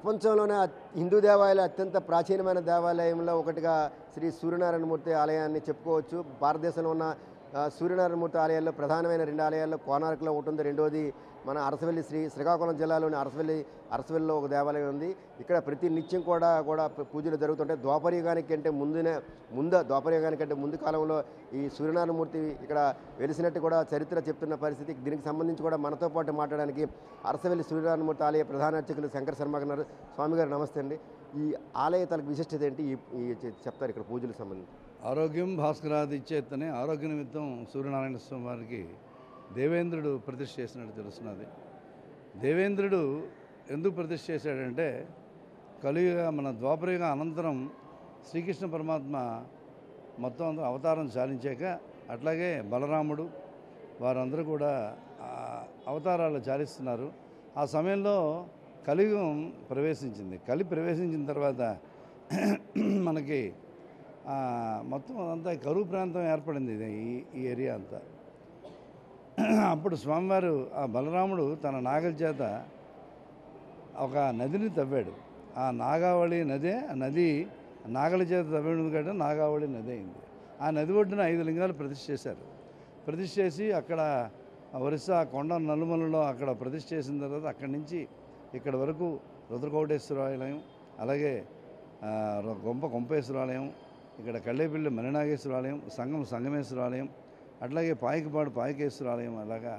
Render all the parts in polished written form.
ప్రపంచంలోనే హిందూ దేవాలయాలు అత్యంత ప్రాచీనమైన దేవాలయంలో ఒకటిగా శ్రీ సూర్యనారాయణమూర్తి ఆలయాన్ని చెప్పుకోవచ్చు. భారతదేశంలో ఉన్న సూర్యనారాయణమూర్తి ఆలయాల్లో ప్రధానమైన 2 ఆలయాల్లో కోనార్క్లో ఉంటుంది. రెండోది మన అరసవెల్లి శ్రీకాకుళం జిల్లాలోని అరసవెల్లిలో ఒక దేవాలయం ఉంది. ఇక్కడ ప్రతి నిత్యం కూడా పూజలు జరుగుతుంటాయి. ద్వాపరయుగానికంటే ముందు కాలంలో ఈ సూర్యనారాయణమూర్తి ఇక్కడ వెలిసినట్టు కూడా చరిత్ర చెప్తున్న పరిస్థితి. దీనికి సంబంధించి కూడా మనతో పాటు మాట్లాడడానికి అరసవెల్లి సూర్యనారాయణమూర్తి ఆలయ ప్రధాన అర్చకులు శంకర శర్మ గారు. స్వామి గారు నమస్తే అండి. ఈ ఆలయ తలకు విశిష్టత ఏంటి చెప్తారు ఇక్కడ పూజలకు సంబంధించి? ఆరోగ్యం భాస్కరాది ఇచ్చేతనే ఆరోగ్య నిమిత్తం సూర్యనారాయణ స్వామి వారికి దేవేంద్రుడు ప్రతిష్ఠ చేసినట్టు తెలుస్తున్నది. దేవేంద్రుడు ఎందుకు ప్రతిష్ఠ చేశాడంటే కలియుగ మన ద్వాపరయుగ అనంతరం శ్రీకృష్ణ పరమాత్మ మొత్తం అవతారం చాలించాక అట్లాగే బలరాముడు వారందరూ కూడా అవతారాలు చాలిస్తున్నారు. ఆ సమయంలో కలియుగం ప్రవేశించింది. ప్రవేశించిన తర్వాత మనకి మొత్తం అంతా కరువు ప్రాంతం ఏర్పడింది ఈ ఏరియా అంతా. అప్పుడు స్వామివారు ఆ బలరాముడు తన నాగల చేత ఒక నదిని తవ్వాడు. ఆ నాగావళి నది నాగల చేత తవ్వేది కంటే నాగావళి నది అయింది. ఆ నది ఒడ్డున 5 లింగాలు ప్రతిష్ఠ చేశారు. ప్రతిష్ఠ చేసి అక్కడ ఒరిస్సా కొండ నలుమలలో అక్కడ ప్రతిష్ఠ చేసిన తర్వాత అక్కడి నుంచి ఇక్కడ వరకు రుద్రకోటేశ్వరాలయం, అలాగే కొంపేశ్వరాలయం, ఇక్కడ కళ్ళేపల్లి మణినాగేశ్వరాలయం, సంగమేశ్వరాలయం, అట్లాగే పాయకపాడు పాయకేశ్వరాలయం, అలాగా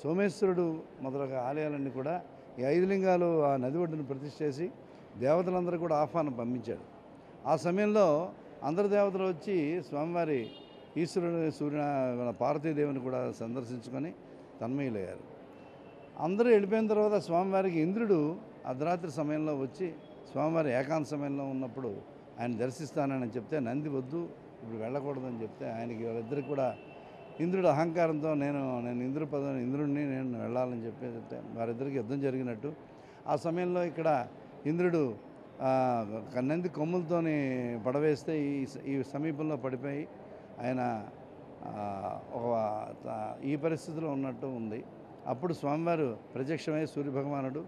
సోమేశ్వరుడు మొదలగా ఆలయాలన్నీ కూడా ఈ 5 లింగాలు ఆ నది ఒడ్డును ప్రతిష్ఠ చేసి దేవతలందరూ కూడా ఆహ్వానం పంపించాడు. ఆ సమయంలో అందరు దేవతలు వచ్చి స్వామివారి ఈశ్వరుడు పార్వతీదేవిని కూడా సందర్శించుకొని తన్మయులయ్యారు. అందరూ వెళ్ళిపోయిన తర్వాత స్వామివారికి ఇంద్రుడు అర్ధరాత్రి సమయంలో వచ్చి స్వామివారి ఏకాంత సమయంలో ఉన్నప్పుడు ఆయన దర్శిస్తానని చెప్తే నంది వద్దు ఇప్పుడు వెళ్ళకూడదని చెప్తే ఆయనకి వాళ్ళిద్దరికి కూడా ఇంద్రుడు అహంకారంతో నేను ఇంద్రుడిని నేను వెళ్ళాలని చెప్తే వారిద్దరికి యుద్ధం జరిగినట్టు. ఆ సమయంలో ఇక్కడ ఇంద్రుడు నంది కొమ్ములతోని పడవేస్తే ఈ సమీపంలో పడిపోయి ఆయన ఈ పరిస్థితిలో ఉన్నట్టు ఉంది. అప్పుడు స్వామివారు ప్రత్యక్షమై సూర్యభగవానుడు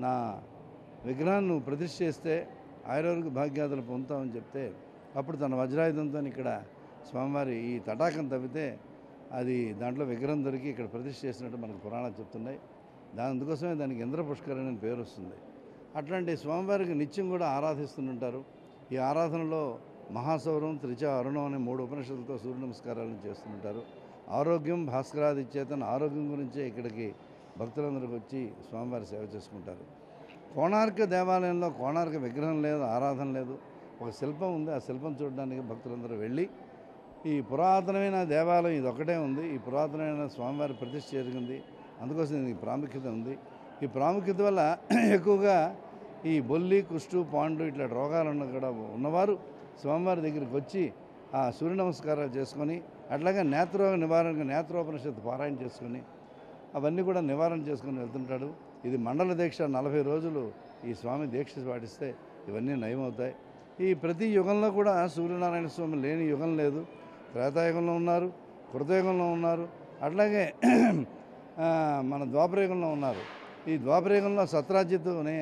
నా విగ్రహాన్ని నువ్వు ప్రతిష్ఠ చేస్తే ఆయుర్వేద భాగ్యాదులు పొందుతామని చెప్తే అప్పుడు తన వజ్రాయుధంతో ఇక్కడ స్వామివారి ఈ తటాకం తవ్వితే అది దాంట్లో విగ్రహం దొరికి ఇక్కడ ప్రతిష్ఠ చేసినట్టు మనకు పురాణాలు చెప్తున్నాయి. అందుకోసమే దానికి ఇంద్ర పుష్కరణి అని పేరు వస్తుంది. అట్లాంటి స్వామివారికి నిత్యం కూడా ఆరాధిస్తుంటారు. ఈ ఆరాధనలో మహాసౌరం, త్రిచ, అరుణం అనే 3 ఉపనిషత్తులతో సూర్య నమస్కారాలను చేస్తుంటారు. ఆరోగ్యం భాస్కరాది ఇచ్చేతన ఆరోగ్యం గురించే ఇక్కడికి భక్తులందరికీ వచ్చి స్వామివారి సేవ చేసుకుంటారు. కోణార్క దేవాలయంలో కోణార్క విగ్రహం లేదు, ఆరాధన లేదు, ఒక శిల్పం ఉంది. ఆ శిల్పం చూడడానికి భక్తులందరూ వెళ్ళి ఈ పురాతనమైన దేవాలయం ఇది ఒకటే ఉంది. ఈ పురాతనమైన స్వామివారి ప్రతిష్ఠ జరిగింది. అందుకోసం దీనికి ప్రాముఖ్యత ఉంది. ఈ ప్రాముఖ్యత వల్ల ఎక్కువగా ఈ బొల్లి, కుష్టు, పాండు ఇట్లా రోగాలు ఉన్నవారు స్వామివారి దగ్గరికి వచ్చి ఆ సూర్య నమస్కారాలు చేసుకొని అట్లాగే నేత్రోగ నివారణకు నేత్రోపనిషత్తు పారాయణ చేసుకొని అవన్నీ కూడా నివారణ చేసుకొని వెళ్తుంటాడు. ఇది మండల దీక్ష 40 రోజులు ఈ స్వామి దీక్ష పాటిస్తే ఇవన్నీ నయమవుతాయి. ఈ ప్రతి యుగంలో కూడా సూర్యనారాయణ స్వామి లేని యుగం లేదు. త్రేతాయుగంలో ఉన్నారు, కృతయుగంలో ఉన్నారు, అట్లాగే మన ద్వాపరయుగంలో ఉన్నారు. ఈ ద్వాపరయుగంలో సత్రాజిత్ అనే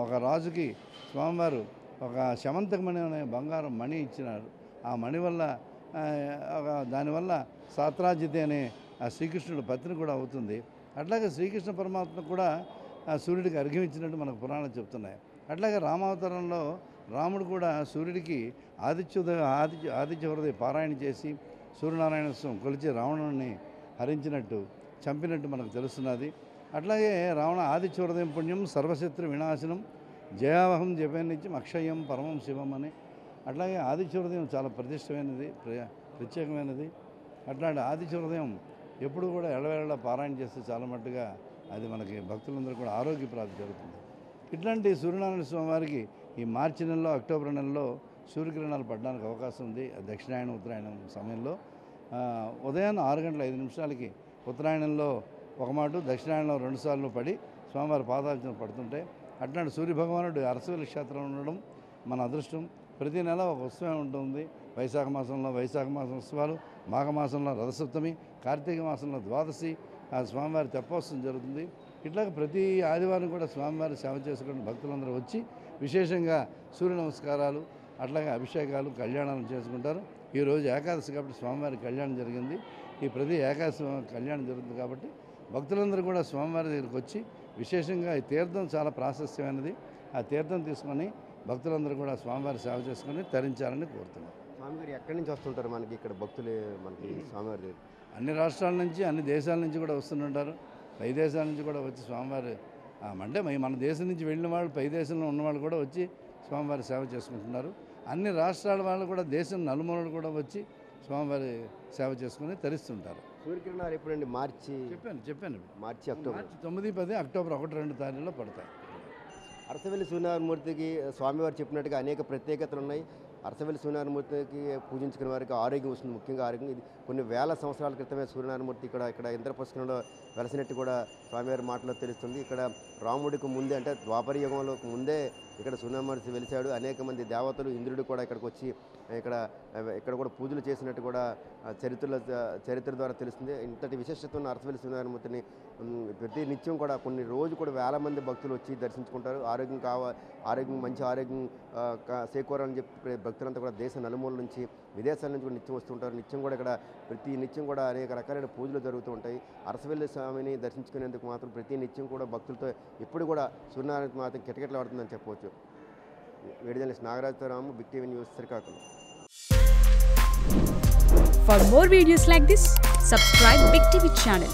ఒక రాజుకి స్వామివారు ఒక శమంతకమణి అనే బంగారం మణి ఇచ్చినారు. ఆ మణి వల్ల దానివల్ల సత్రాజిత్ అనే శ్రీకృష్ణుడు పత్ని కూడా అవుతుంది. అట్లాగే శ్రీకృష్ణ పరమాత్మ కూడా సూర్యుడికి అర్ఘ్యం ఇచ్చినట్టు మనకు పురాణాలు చెప్తున్నాయి. అట్లాగే రామావతారంలో రాముడు కూడా సూర్యుడికి ఆదిత్య హృదయ పారాయణ చేసి సూర్యనారాయణ స్వామి కొలిచి రావణుని హరించినట్టు చంపినట్టు మనకు తెలుస్తున్నది. అట్లాగే రావణ ఆదిత్య హృదయం పుణ్యం సర్వశత్రు వినాశనం జయావహం జపేనిత్యం అక్షయం పరమం శివం అని. అట్లాగే ఆదిత్య హృదయం చాలా ప్రతిష్టమైనది, ప్రత్యేకమైనది. అట్లాంటి ఆదిత్య హృదయం ఎప్పుడు కూడా ఎడవేళ పారాయణ చేస్తే చాలా మట్టుగా అది మనకి భక్తులందరూ కూడా ఆరోగ్య ప్రాప్తి జరుగుతుంది. ఇట్లాంటి సూర్యనారాయణ స్వామి వారికి ఈ మార్చి నెలలో, అక్టోబర్ నెలలో సూర్యకిరణాలు పడడానికి అవకాశం ఉంది. దక్షిణాయనం, ఉత్తరాయణం సమయంలో ఉదయాన్నే 6:05 ఉత్తరాయణంలో ఒక మాట, దక్షిణాయనంలో 2 సార్లు పడి స్వామివారి పాదార్చన పడుతుంటాయి. అట్లాంటి సూర్యభగవానుడు అరసవెల్లి క్షేత్రంలో ఉండడం మన అదృష్టం. ప్రతి నెల ఒక ఉత్సవం ఉంటుంది. వైశాఖ మాసం ఉత్సవాలు, మాఘమాసంలో రథసప్తమి, కార్తీక మాసంలో ద్వాదశి ఆ స్వామివారి తెప్పోత్సవం జరుగుతుంది. ఇట్లా ప్రతి ఆదివారం కూడా స్వామివారి సేవ చేసుకుని భక్తులందరూ వచ్చి విశేషంగా సూర్య నమస్కారాలు అట్లాగే అభిషేకాలు కళ్యాణాలు చేసుకుంటారు. ఈరోజు ఏకాదశి కాబట్టి స్వామివారి కళ్యాణం జరిగింది. ఈ ప్రతి ఏకాదశి కళ్యాణం జరుగుతుంది కాబట్టి భక్తులందరూ కూడా స్వామివారి దగ్గరికి వచ్చి విశేషంగా ఈ తీర్థం చాలా ప్రాశస్త్యమైనది. ఆ తీర్థం తీసుకొని భక్తులందరూ కూడా స్వామివారి సేవ చేసుకొని తరించాలని కోరుతున్నాం. స్వామివారు ఎక్కడి నుంచి వస్తుంటారు మనకి ఇక్కడ భక్తులు మనకి స్వామివారి దగ్గర? అన్ని రాష్ట్రాల నుంచి అన్ని దేశాల నుంచి కూడా వస్తుంటారు. పై దేశాల నుంచి కూడా వచ్చి స్వామివారి అంటే మన దేశం నుంచి వెళ్ళిన వాళ్ళు పై దేశంలో ఉన్నవాళ్ళు కూడా వచ్చి స్వామివారి సేవ చేసుకుంటున్నారు. అన్ని రాష్ట్రాల వాళ్ళు కూడా దేశం నలుమూలలు కూడా వచ్చి స్వామివారి సేవ చేసుకుని తరిస్తుంటారు. సూర్యకిరణాలు ఎప్పుడండి? చెప్పాను మార్చి అక్టోబర్. మార్చి 9, 10 అక్టోబర్ 1, 2 తారీఖులో పడతాయి. అరసవెల్లి సూర్యనారాయణమూర్తికి స్వామివారు చెప్పినట్టుగా అనేక ప్రత్యేకతలు ఉన్నాయి. అరసవెల్లి సూర్యనారాయణమూర్తికి పూజించుకునే వారికి ఆరోగ్యం వస్తుంది. ముఖ్యంగా ఆరోగ్యం ఇది కొన్ని వేల సంవత్సరాల క్రితమే సూర్యనారాయణమూర్తి ఇక్కడ ఇంద్రపుష్కరంలో వెలసినట్టు కూడా స్వామివారి మాటలో తెలుస్తుంది. ఇక్కడ రాముడికి ముందే అంటే ద్వాపర యుగంలో ముందే ఇక్కడ సూర్యనారాయణమూర్తి వెలిశాడు. అనేక మంది దేవతలు ఇంద్రుడు కూడా ఇక్కడికి వచ్చి ఇక్కడ కూడా పూజలు చేసినట్టు కూడా చరిత్ర ద్వారా తెలుస్తుంది. ఇంతటి విశేషత ఉన్న అరసవెల్లి సూర్యనారాయణమూర్తిని ప్రతి నిత్యం కూడా కొన్ని రోజు కూడా వేల మంది భక్తులు వచ్చి దర్శించుకుంటారు. మంచి ఆరోగ్యం చేకూరాలని చెప్పి భక్తులంతా కూడా దేశ నలుమూల నుంచి విదేశాల నుంచి కూడా నిత్యం వస్తుంటారు. నిత్యం కూడా ఇక్కడ ప్రతి నిత్యం కూడా అనేక రకాలైన పూజలు జరుగుతూ ఉంటాయి. అరసవెల్లి స్వామిని దర్శించుకునేందుకు మాత్రం ప్రతి నిత్యం కూడా భక్తులతో ఇప్పుడు కూడా సూర్యనారాయణ మాత్రం కిటకిటలాడుతుందని చెప్పవచ్చు. వీడియో జర్నలిస్ట్ నాగరాజుతో Ramu, big TV news, Srikakulam. For more videos like this, subscribe Big TV channel.